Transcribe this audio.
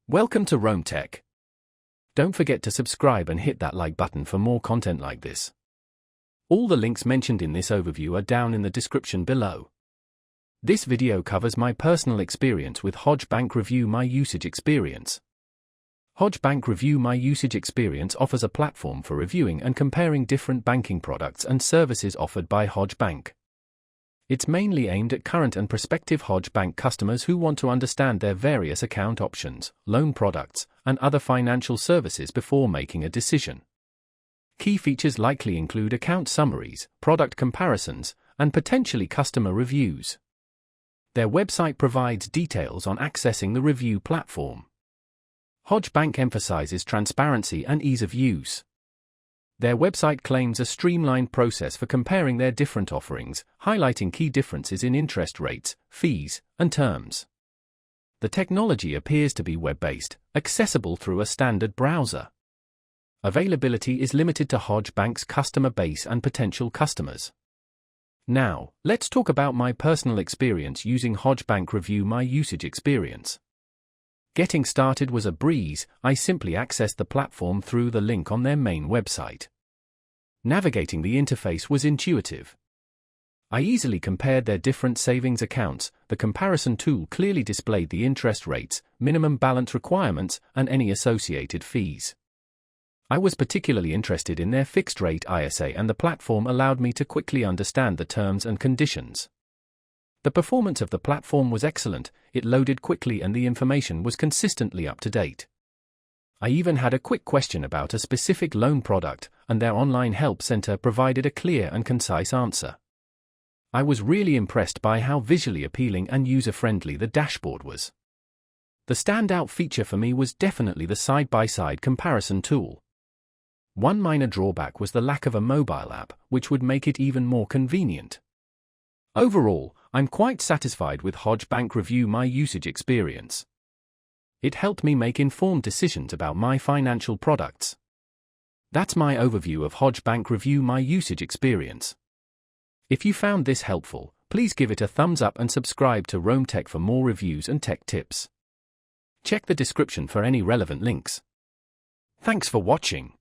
Welcome to Rome Tech. Don't forget to subscribe and hit that like button for more content like this. All the links mentioned in this overview are down in the description below. This video covers my personal experience with Hodge Bank Review My Usage Experience. Hodge Bank Review My Usage Experience offers a platform for reviewing and comparing different banking products and services offered by Hodge Bank. It's mainly aimed at current and prospective Hodge Bank customers who want to understand their various account options, loan products, and other financial services before making a decision. Key features likely include account summaries, product comparisons, and potentially customer reviews. Their website provides details on accessing the review platform. Hodge Bank emphasizes transparency and ease of use. Their website claims a streamlined process for comparing their different offerings, highlighting key differences in interest rates, fees, and terms. The technology appears to be web-based, accessible through a standard browser. Availability is limited to Hodge Bank's customer base and potential customers. Now, let's talk about my personal experience using Hodge Bank Review My Usage Experience. Getting started was a breeze. I simply accessed the platform through the link on their main website. Navigating the interface was intuitive. I easily compared their different savings accounts. The comparison tool clearly displayed the interest rates, minimum balance requirements, and any associated fees. I was particularly interested in their fixed-rate ISA, and the platform allowed me to quickly understand the terms and conditions. The performance of the platform was excellent, it loaded quickly and the information was consistently up to date. I even had a quick question about a specific loan product, and their online help center provided a clear and concise answer. I was really impressed by how visually appealing and user-friendly the dashboard was. The standout feature for me was definitely the side-by-side comparison tool. One minor drawback was the lack of a mobile app, which would make it even more convenient. Overall, I'm quite satisfied with Hodge Bank Review My Usage Experience. It helped me make informed decisions about my financial products. That's my overview of Hodge Bank Review My Usage Experience. If you found this helpful, please give it a thumbs up and subscribe to Rome Tech for more reviews and tech tips. Check the description for any relevant links. Thanks for watching.